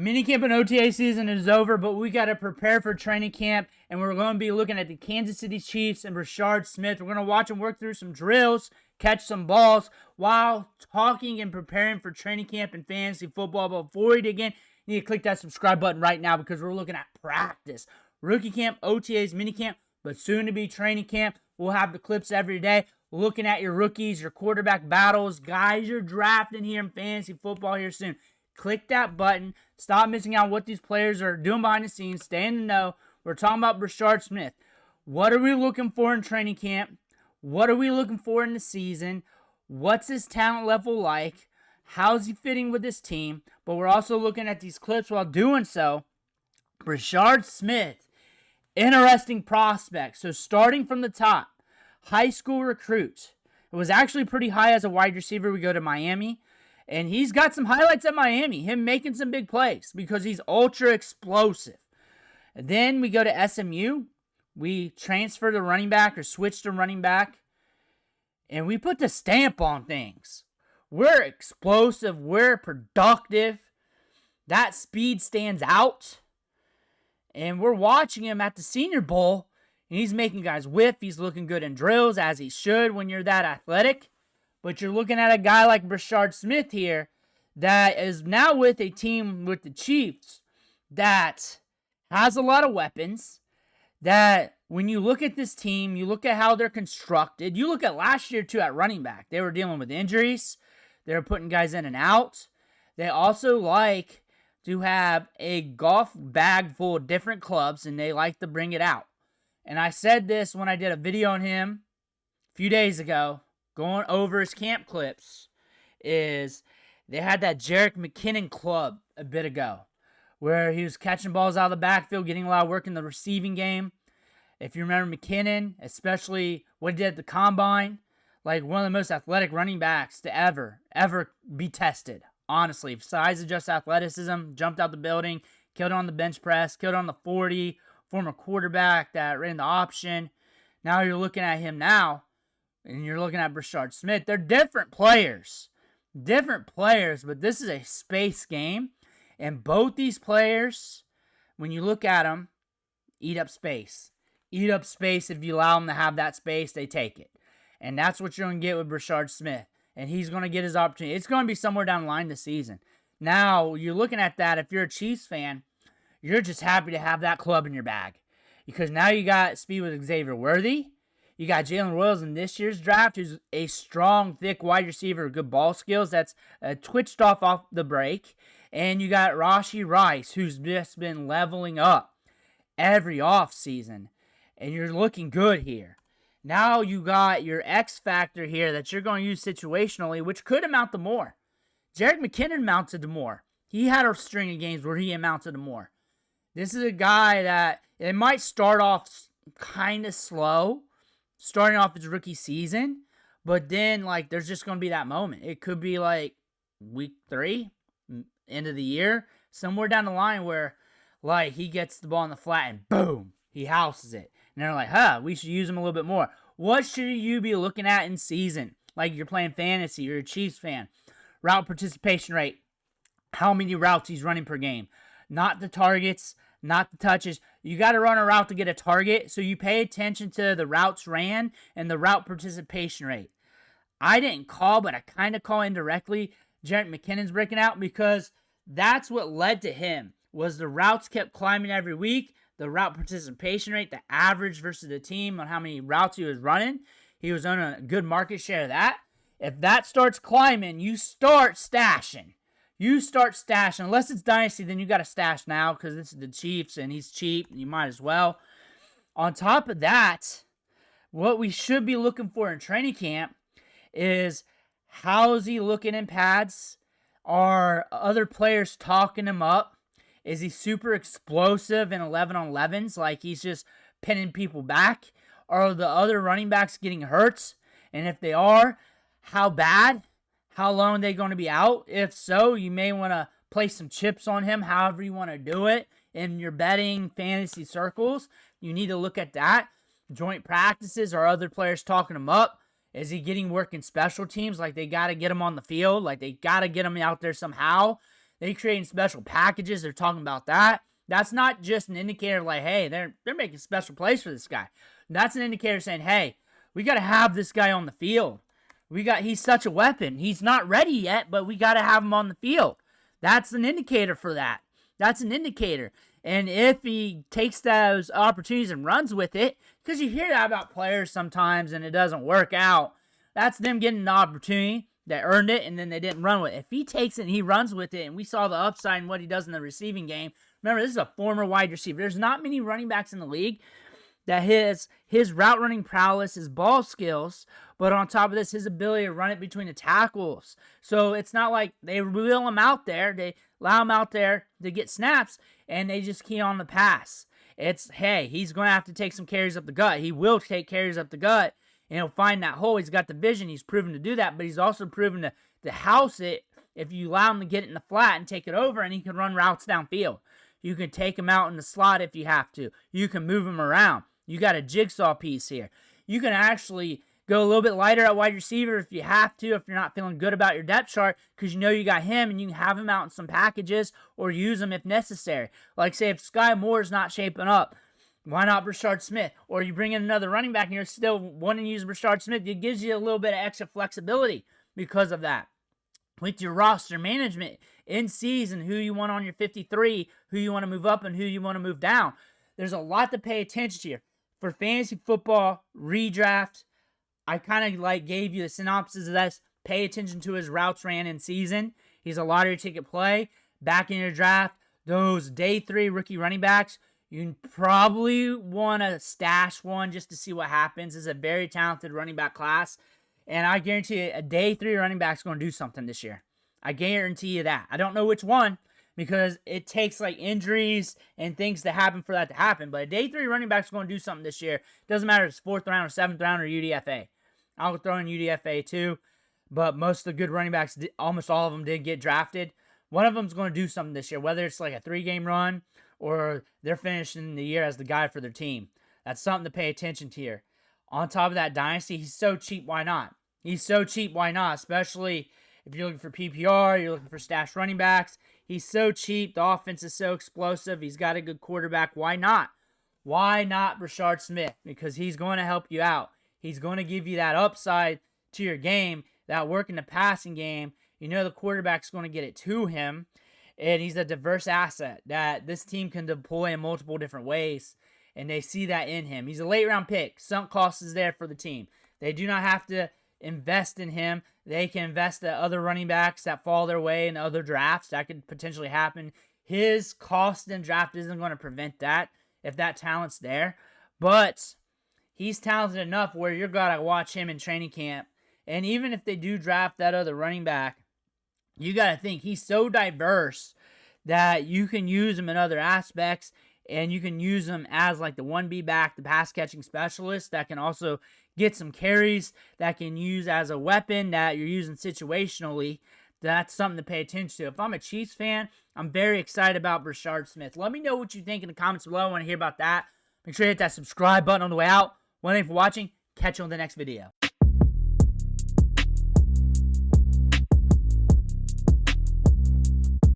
Minicamp and OTA season is over, but we got to prepare for training camp, and we're going to be looking at the Kansas City Chiefs and Brashard Smith. We're going to watch them work through some drills, catch some balls, while talking and preparing for training camp and fantasy football. But before we dig in, you need to click that subscribe button right now because we're looking at practice, rookie camp, OTAs, minicamp, but soon to be training camp. We'll have the clips every day looking at your rookies, your quarterback battles, guys you're drafting here in fantasy football here soon. Click that button. Stop missing out on what these players are doing behind the scenes. Stay in the know. We're talking about Brashard Smith. What are we looking for in training camp? What are we looking for in the season? What's his talent level like? How's he fitting with this team? But we're also looking at these clips while doing so. Brashard Smith, interesting prospect. So starting from the top, high school recruit. It was actually pretty high as a wide receiver. We go to Miami. And he's got some highlights at Miami, him making some big plays because he's ultra explosive. And then we go to SMU. We transfer to running back or switch to running back. And we put the stamp on things. We're explosive. We're productive. That speed stands out. And we're watching him at the Senior Bowl. And he's making guys whiff. He's looking good in drills, as he should when you're that athletic. But you're looking at a guy like Brashard Smith here that is now with a team with the Chiefs that has a lot of weapons, that when you look at this team, you look at how they're constructed. You look at last year, too, at running back. They were dealing with injuries. They were putting guys in and out. They also like to have a golf bag full of different clubs, and they like to bring it out. And I said this when I did a video on him a few days ago, going over his camp clips, is they had that Jerick McKinnon club a bit ago where he was catching balls out of the backfield, getting a lot of work in the receiving game. If you remember McKinnon, especially what he did at the Combine, like one of the most athletic running backs to ever be tested. Honestly, size of just athleticism, jumped out the building, killed on the bench press, killed on the 40, former quarterback that ran the option. Now you're looking at him now, and you're looking at Brashard Smith. They're different players, but this is a space game. And both these players, when you look at them, eat up space. Eat up space. If you allow them to have that space, they take it. And that's what you're going to get with Brashard Smith. And he's going to get his opportunity. It's going to be somewhere down the line this season. Now, you're looking at that. If you're a Chiefs fan, you're just happy to have that club in your bag. Because now you got speed with Xavier Worthy. You got Jalen Royals in this year's draft, who's a strong, thick wide receiver with good ball skills that's twitched off the break. And you got Rashee Rice, who's just been leveling up every offseason. And you're looking good here. Now you got your X factor here that you're going to use situationally, which could amount to more. Jerick McKinnon mounted to more. He had a string of games where he amounted to more. This is a guy that it might start off kind of slow, starting off his rookie season, but then there's just going to be that moment. It could be like week 3, end of the year, somewhere down the line where he gets the ball in the flat and boom, he houses it. And they're like, we should use him a little bit more. What should you be looking at in season? Like you're playing fantasy, you're a Chiefs fan. Route participation rate, how many routes he's running per game. Not the targets, not the touches. You got to run a route to get a target, so you pay attention to the routes ran and the route participation rate. I didn't call, but I kind of call indirectly Jerick McKinnon's breaking out because that's what led to him, was the routes kept climbing every week, the route participation rate, the average versus the team on how many routes he was running. He was on a good market share of that. If that starts climbing, you start stashing. Unless it's Dynasty, then you got to stash now because this is the Chiefs and he's cheap. You might as well. On top of that, what we should be looking for in training camp is how's he looking in pads? Are other players talking him up? Is he super explosive in 11-on-11s like he's just pinning people back? Are the other running backs getting hurt? And if they are, how bad? How long are they going to be out? If so, you may want to place some chips on him, however you want to do it. In your betting fantasy circles, you need to look at that. Joint practices, are other players talking him up? Is he getting work in special teams? Like they got to get him on the field. Like they got to get him out there somehow. They creating special packages. They're talking about that. That's not just an indicator like, hey, they're making special plays for this guy. That's an indicator saying, hey, we got to have this guy on the field. He's such a weapon. He's not ready yet, but we got to have him on the field. That's an indicator for that. That's an indicator. And if he takes those opportunities and runs with it, because you hear that about players sometimes and it doesn't work out, that's them getting an opportunity. They earned it and then they didn't run with it. If he takes it and he runs with it, and we saw the upside in what he does in the receiving game. Remember, this is a former wide receiver. There's not many running backs in the league that his route running prowess, his ball skills, but on top of this, his ability to run it between the tackles. So it's not like they wheel him out there. They allow him out there to get snaps, and they just key on the pass. It's, hey, he's going to have to take some carries up the gut. He will take carries up the gut, and he'll find that hole. He's got the vision. He's proven to do that, but he's also proven to house it if you allow him to get it in the flat and take it over, and he can run routes downfield. You can take him out in the slot if you have to. You can move him around. You got a jigsaw piece here. You can actually go a little bit lighter at wide receiver if you have to, if you're not feeling good about your depth chart, because you know you got him and you can have him out in some packages or use him if necessary. Like, say, if Sky Moore's not shaping up, why not Brashard Smith? Or you bring in another running back and you're still wanting to use Brashard Smith. It gives you a little bit of extra flexibility because of that. With your roster management in season, who you want on your 53, who you want to move up, and who you want to move down. There's a lot to pay attention to here. For fantasy football, redraft, I kind of gave you the synopsis of this. Pay attention to his routes ran in season. He's a lottery ticket play. Back in your draft, those day 3 rookie running backs, you probably want to stash one just to see what happens. It's a very talented running back class. And I guarantee you, a day 3 running back's going to do something this year. I guarantee you that. I don't know which one, because it takes injuries and things to happen for that to happen. But a day 3 running back's going to do something this year. Doesn't matter if it's 4th round or 7th round or UDFA. I'll throw in UDFA too. But most of the good running backs, almost all of them did get drafted. One of them's going to do something this year, whether it's a 3-game run or they're finishing the year as the guy for their team. That's something to pay attention to here. On top of that, Dynasty, he's so cheap, why not? He's so cheap, why not? Especially if you're looking for PPR, you're looking for stash running backs. He's so cheap. The offense is so explosive. He's got a good quarterback. Why not? Why not Brashard Smith? Because he's going to help you out. He's going to give you that upside to your game, that work in the passing game. You know the quarterback's going to get it to him, and he's a diverse asset that this team can deploy in multiple different ways, and they see that in him. He's a late-round pick. Sunk cost is there for the team. They do not have to invest in him. They can invest at other running backs that fall their way in other drafts. That could potentially happen. His cost in draft isn't going to prevent that if that talent's there. But he's talented enough where you're going to watch him in training camp. And even if they do draft that other running back, you got to think he's so diverse that you can use him in other aspects, and you can use him as the 1B back, the pass-catching specialist that can also get some carries, that can use as a weapon that you're using situationally. That's something to pay attention to. If I'm a Chiefs fan, I'm very excited about Brashard Smith. Let me know what you think in the comments below. I want to hear about that. Make sure you hit that subscribe button on the way out. One thing for watching. Catch you on the next video.